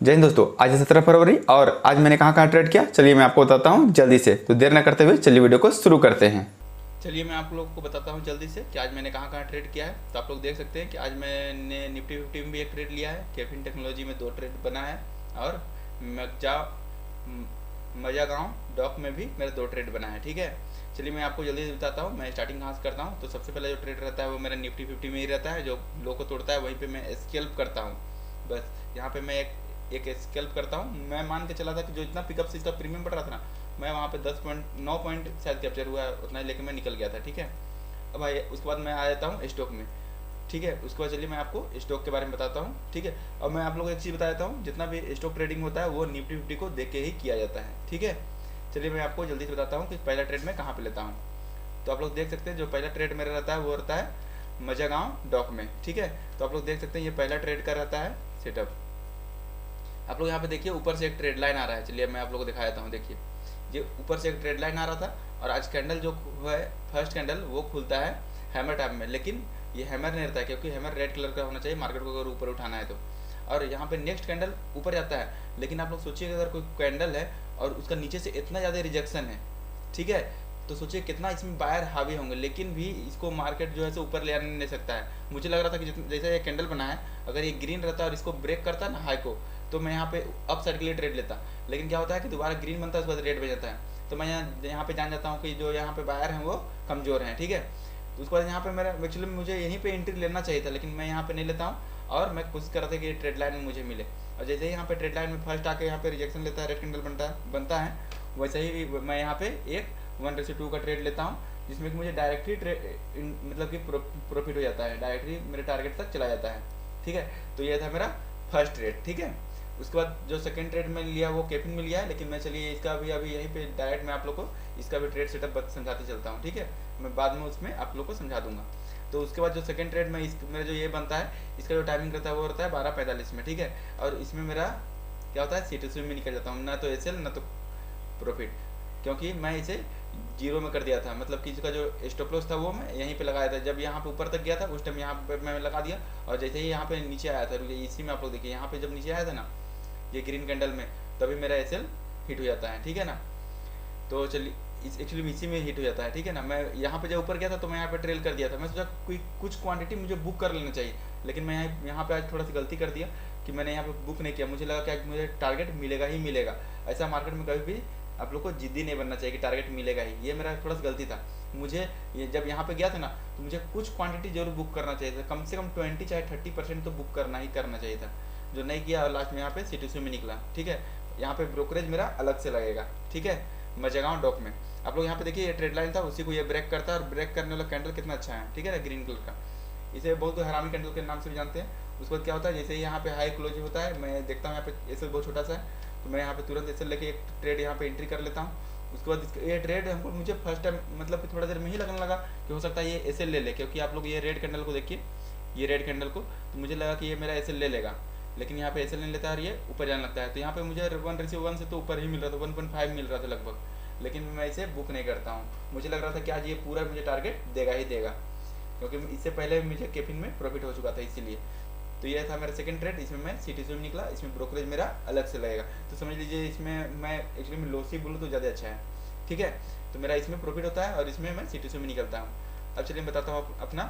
जय हिंद दोस्तों, आज है 17 फरवरी और आज मैंने कहाँ कहाँ ट्रेड किया, चलिए मैं आपको बताता हूँ जल्दी से। तो देर न करते हुए चलिए वीडियो को शुरू करते हैं। चलिए मैं आप लोगों को बताता हूँ जल्दी से कि आज मैंने कहाँ कहाँ ट्रेड किया है। तो आप लोग देख सकते हैं कि आज मैंने निफ्टी 50 में भी एक ट्रेड लिया है, कैफिन टेक्नोलॉजी में 2 ट्रेड बना है और मजागांव डॉक में भी मेरा 2 ट्रेड बना है। ठीक है, चलिए मैं आपको जल्दी से बताता हूँ मैं स्टार्टिंग कहाँ से करता हूँ। तो सबसे पहले जो ट्रेड रहता है वो मेरा निफ्टी 50 में ही रहता है, जो लो को तोड़ता है वहीं पे मैं स्कैल्प करता हूँ। बस यहाँ पे मैं एक स्कैल्प करता हूँ। मैं मान के चला था कि जो इतना पिकअप से इसका प्रीमियम बढ़ रहा था ना, मैं वहाँ पे 10.9 पॉइंट शायद कैप्चर हुआ है, उतना ही लेके मैं निकल गया था। ठीक है, अब भाई उसके बाद मैं आ जाता हूँ स्टॉक में। ठीक है, उसके बाद चलिए मैं आपको स्टॉक के बारे में बताता हूँ। ठीक है, अब मैं आप लोगों को एक चीज़ बता देता हूँ, जितना भी स्टॉक ट्रेडिंग होता है वो निफ्टी 50 को देख के ही किया जाता है। ठीक है, चलिए मैं आपको जल्दी से बताता हूँ कि पहला ट्रेड मैं कहाँ पे लेता हूँ। तो आप लोग देख सकते हैं जो पहला ट्रेड मेरा रहता है वो रहता है मजागांव डॉक में। ठीक है, तो आप लोग देख सकते हैं ये पहला ट्रेड का रहता है सेटअप। आप लोग यहाँ पे देखिए ऊपर से एक ट्रेड लाइन आ रहा है, चलिए मैं आप लोग को दिखा देता हूँ। देखिए ये ऊपर से एक ट्रेड लाइन आ रहा था और आज कैंडल जो है फर्स्ट कैंडल वो खुलता है हैमर टाइप में, लेकिन ये हैमर नहीं रहता है क्योंकि हैमर रेड कलर का होना चाहिए मार्केट को अगर ऊपर उठाना है तो। और यहाँ पे नेक्स्ट कैंडल ऊपर जाता है, लेकिन आप लोग सोचिए अगर कोई कैंडल है और उसका नीचे से इतना ज़्यादा रिजेक्शन है, ठीक है, तो सोचिए कितना इसमें बायर हावी होंगे, लेकिन भी इसको मार्केट जो है से ऊपर ले आने नहीं सकता है। मुझे लग रहा था कि जैसे ये कैंडल बना है, अगर ये ग्रीन रहता और इसको ब्रेक करता ना हाई को, तो मैं यहाँ पे अप साइड के लिए ट्रेड लेता। लेकिन क्या होता है कि दोबारा ग्रीन बनता है, उसके बाद रेड बन जाता है। तो मैं यहाँ पे जान जाता हूँ कि जो यहाँ पे बायर हैं वो कमज़ोर हैं। ठीक है, तो उसके बाद यहाँ पे मेरा एक्चुअली मुझे यहीं पे एंट्री लेना चाहिए था, लेकिन मैं यहाँ पे नहीं लेता हूँ और मैं कोशिश कर रहा था कि ट्रेड लाइन में मुझे मिले। और जैसे ही यहाँ पे ट्रेड लाइन में फर्स्ट आके यहाँ पे रिजेक्शन लेता है, रेड कैंडल बनता है, वैसे ही मैं यहाँ पे एक 1:2 का ट्रेड लेता हूँ, जिसमें कि मुझे डायरेक्टली मतलब कि प्रॉफिट हो जाता है, डायरेक्टली मेरे टारगेट तक चला जाता है। ठीक है, तो ये था मेरा फर्स्ट ट्रेड। ठीक है, उसके बाद जो सेकंड ट्रेड में लिया वो कैफिन में लिया है, लेकिन मैं चलिए इसका भी अभी यहीं पे डायरेक्ट मैं आप लोग को इसका भी ट्रेड सेटअप समझाते चलता हूँ। ठीक है, मैं बाद में उसमें आप लोग को समझा दूंगा। तो उसके बाद जो सेकंड ट्रेड में मेरा जो ये बनता है, इसका जो टाइमिंग रहता है वो रहता है 12:45 में। ठीक है, और इसमें मेरा क्या होता है सीटीसी में निकल जाता हूँ, ना तो एसएल ना तो प्रॉफिट, क्योंकि मैं इसे जीरो में कर दिया था। मतलब कि इसका जो स्टॉप लॉस था वो मैं यहीं पे लगाया था। जब यहाँ पे ऊपर तक गया था उस टाइम यहाँ पे मैं लगा दिया, और जैसे ही यहाँ पे नीचे आया था, इसी में आप लोग देखिए यहाँ पे जब नीचे आया था ना ये ग्रीन कैंडल में, तभी मेरा एसएल हिट हो जाता है। ठीक है ना, तो चलिए एक्चुअली इसी में हिट हो जाता है। ठीक है ना, मैं यहाँ पे जब ऊपर गया था तो मैं यहाँ पे ट्रेल कर दिया था। मैं सोचा कोई कुछ क्वांटिटी मुझे बुक कर लेना चाहिए, लेकिन मैं यहाँ पे आज थोड़ा सी गलती कर दिया कि मैंने यहाँ पे बुक नहीं किया। मुझे लगा कि आज मुझे टारगेट मिलेगा ही मिलेगा। ऐसा मार्केट में कभी भी आप लोग को जिद्दी नहीं बनना चाहिए कि टारगेट मिलेगा ही, ये मेरा थोड़ा सा गलती था। मुझे ये जब यहाँ पे गया था ना तो मुझे कुछ क्वांटिटी जरूर बुक करना चाहिए था, कम से कम 20 चाहे 30% तो बुक करना ही करना चाहिए था, जो नहीं किया और लास्ट में यहाँ पे सीटीसी में निकला। ठीक है, यहाँ पे ब्रोकरेज मेरा अलग से लगेगा। ठीक है, मजागांव डॉक में आप लोग यहाँ पे देखिए ये ट्रेड लाइन था, उसी को ये ब्रेक करता है, और ब्रेक करने वाला कैंडल कितना अच्छा है। ठीक है ना, ग्रीन कलर का, इसे बहुत हरामी कैंडल के नाम से भी जानते हैं। उसके बाद क्या होता है, जैसे ही यहाँ पे हाई क्लोज होता है, मैं देखता हूँ यहाँ पे एसएल बहुत छोटा सा है, तो मैं यहाँ पे तुरंत एसएल लेके एक ट्रेड यहाँ पे एंट्री कर लेता हूँ। उसके बाद ये ट्रेड हमको मुझे फर्स्ट टाइम मतलब कि थोड़ा देर में ही लगने लगा कि हो सकता है ये एसएल ले ले, क्योंकि आप लोग ये रेड कैंडल को देखिए, ये रेड कैंडल को, तो मुझे लगा कि ये मेरा एसएल ले लेगा, लेकिन यहाँ पे एसएल नहीं लेता और ये ऊपर जाने लगता है। तो यहाँ पे मुझे 1:1 से तो ऊपर ही मिल रहा था, 1.5 मिल रहा था लगभग, लेकिन मैं इसे बुक नहीं करता हूँ। मुझे लग रहा था कि आज ये पूरा मुझे टारगेट देगा ही देगा, क्योंकि इससे पहले मुझे कैफिन में प्रॉफिट हो चुका था इसीलिए। तो ये था मेरा सेकंड ट्रेड, इसमें मैं सीटीसी में निकला, इसमें ब्रोकरेज मेरा अलग से लगेगा। तो समझ लीजिए इसमें मैं एक्चुअली में लॉसी बोलूँ तो ज़्यादा अच्छा है। ठीक है, तो मेरा इसमें प्रॉफिट होता है और इसमें मैं सीटीसी में निकलता हूँ। अब चलिए मैं बताता हूँ अपना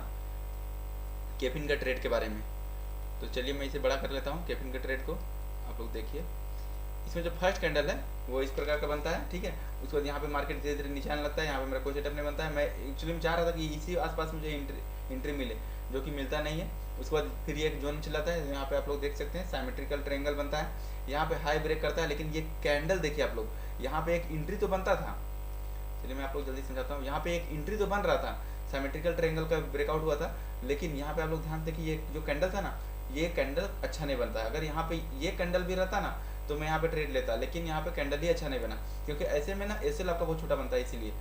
कैफिन का ट्रेड के बारे में। तो चलिए मैं इसे बड़ा कर लेता हूँ कैफिन के ट्रेड को। आप लोग देखिए इसमें जो फर्स्ट कैंडल है वो इस प्रकार का बनता है। ठीक है, उसके बाद यहाँ पे मार्केट धीरे धीरे नीचे आने लगता है। यहाँ पे मेरा कोई सेटअप नहीं बनता है। मैं एक्चुअली में चाह रहा था कि इसी आसपास मुझे एंट्री मिले, जो कि मिलता नहीं है। उसके बाद फिर एक जोन चलाता है, यहाँ पे आप लोग देख सकते हैं साइमेट्रिकल ट्रायंगल बनता है, यहाँ पे हाई ब्रेक करता है, लेकिन ये कैंडल देखिए आप लोग, यहाँ पे एक एंट्री तो बनता था। चलिए मैं आप लोग जल्दी समझाता हूँ, यहाँ पे एक एंट्री तो बन रहा था, साइमेट्रिकल ट्रायंगल का ब्रेकआउट हुआ था, लेकिन यहाँ पे आप लोग ध्यान देखिए ये जो कैंडल था ना, ये कैंडल अच्छा नहीं बनता। अगर यहाँ पे ये कैंडल भी रहता ना तो मैं यहाँ पे ट्रेड लेता, लेकिन यहाँ पे कैंडल ही अच्छा नहीं बना, क्योंकि ऐसे में ना एसएल आपका बहुत छोटा बनता है इसीलिए।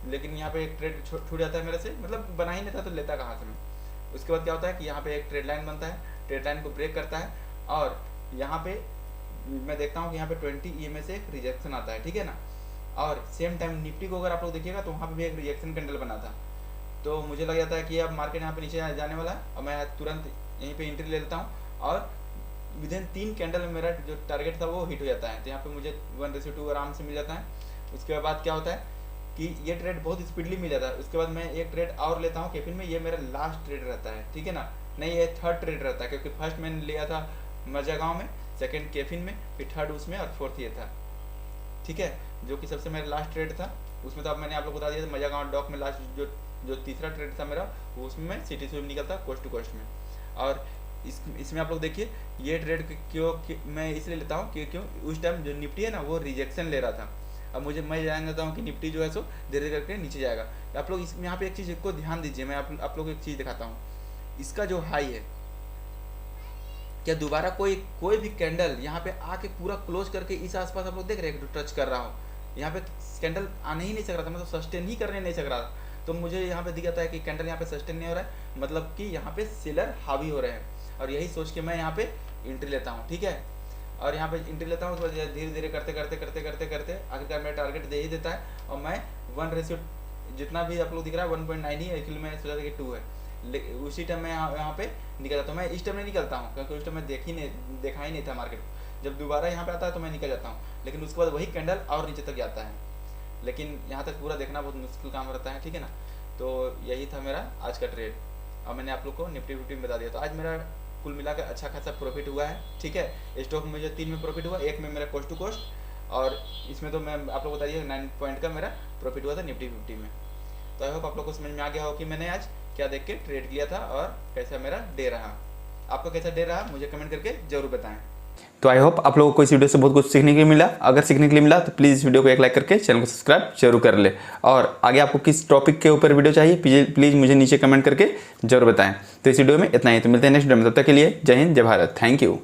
लेकिन यहाँ पे एक ट्रेड छूट जाता है मेरे से, मतलब बना ही नहीं था तो लेता कहाँ से मैं। उसके बाद क्या होता है कि यहाँ पे एक ट्रेड लाइन बनता है, ट्रेड लाइन को ब्रेक करता है, और यहाँ पे मैं देखता हूँ कि यहाँ पे 20 EMA से एक रिजेक्शन आता है। ठीक है ना, और सेम टाइम निफ्टी को अगर आप लोग देखिएगा तो वहाँ पे भी एक रिजेक्शन कैंडल बना था। तो मुझे लग जाता है कि अब मार्केट यहाँ पे नीचे जाने वाला है, और मैं तुरंत यहीं पे एंट्री ले लेता हूँ और विद इन 3 कैंडल में मेरा जो टारगेट था वो हिट हो जाता है। तो यहाँ पे मुझे 1:2 आराम से मिल जाता है। उसके बाद क्या होता है कि ये ट्रेड बहुत स्पीडली मिल जाता है। उसके बाद मैं एक ट्रेड और लेता हूँ केफिन में, ये मेरा लास्ट ट्रेड रहता है, ठीक है ना, नहीं ये थर्ड ट्रेड रहता है, क्योंकि फर्स्ट मैंने लिया था मजागांव में, सेकंड केफिन में, फिर थर्ड उसमें और फोर्थ ये था, ठीक है, जो कि सबसे मेरा लास्ट ट्रेड था। उसमें तो अब मैंने आप लोग बता दिया था मजागांव डॉक में लास्ट जो तीसरा ट्रेड था मेरा, वो उसमें मैं सिटी स्विम निकलता कोस्ट टू कोस्ट में। और इसमें आप लोग देखिए ये ट्रेड क्यों मैं इसलिए लेता हूँ कि क्यों उस टाइम जो निफ्टी है ना वो रिजेक्शन ले रहा था। अब मैं जान जाता हूँ कि निफ्टी जो है सो धीरे धीरे करके नीचे जाएगा। आप लोग इसमें यहाँ पे एक चीज़ को ध्यान दीजिए, मैं आप लोग को एक चीज़ दिखाता हूँ। इसका जो हाई है, क्या दोबारा कोई भी कैंडल यहाँ पे आके पूरा क्लोज करके इस आसपास आप लोग देख रहे हैं टच कर रहा हो, यहाँ पे कैंडल आने ही नहीं सक रहा था, मतलब सस्टेन ही करने नहीं सक रहा था। तो मुझे यहाँ पे दिखाता है कि कैंडल यहाँ पे सस्टेन नहीं हो रहा है, मतलब कि यहाँ पे सेलर हावी हो रहे हैं, और यही सोच के मैं यहाँ पे एंट्री लेता हूँ, ठीक है। और यहाँ पे एंट्री लेता हूँ, उसके बाद धीरे धीरे करते करते करते करते करते आखिरकार मेरा टारगेट दे ही देता है, और मैं 1 जितना भी आप लोग दिख रहा है 1.9 ही है, एक्चुअली मैं सोचा था कि 2 है, उसी टाइम मैं यहाँ पे निकल जाता हूँ। मैं इस टाइम नहीं निकलता हूँ क्योंकि उस टाइम मैं देखा ही नहीं था मार्केट, जब दोबारा यहाँ पे आता है तो मैं निकल जाता हूँ, लेकिन उसके बाद वही कैंडल और नीचे तक जाता है, लेकिन यहाँ तक पूरा देखना बहुत मुश्किल काम रहता है, ठीक है ना। तो यही था मेरा आज का ट्रेड, और मैंने आप लोग को निफ्टी फिफ्टी में बता दिया। तो आज मेरा कुल मिलाकर अच्छा खासा प्रॉफिट हुआ है, ठीक है। स्टॉक में जो 3 में प्रॉफिट हुआ, एक में मेरा कोस्ट टू कोस्ट, और इसमें तो मैं आप लोग बताइए 9 पॉइंट का मेरा प्रॉफिट हुआ था निफ्टी 50 में। तो आई होप आप लोग को समझ में आ गया हो कि मैंने आज क्या देख के ट्रेड किया था और कैसा मेरा डे रहा। आपका कैसा डे रहा मुझे कमेंट करके जरूर बताएं। तो आई होप आप लोगों को इस वीडियो से बहुत कुछ सीखने के लिए मिला। अगर सीखने के लिए मिला तो प्लीज़ वीडियो को एक लाइक करके चैनल को सब्सक्राइब जरूर कर ले, और आगे आपको किस टॉपिक के ऊपर वीडियो चाहिए प्लीज़ मुझे नीचे कमेंट करके जरूर बताएं। तो इस वीडियो में इतना ही, तो मिलते हैं नेक्स्ट वीडियो में, तब तक के लिए जय हिंद जय भारत, थैंक यू।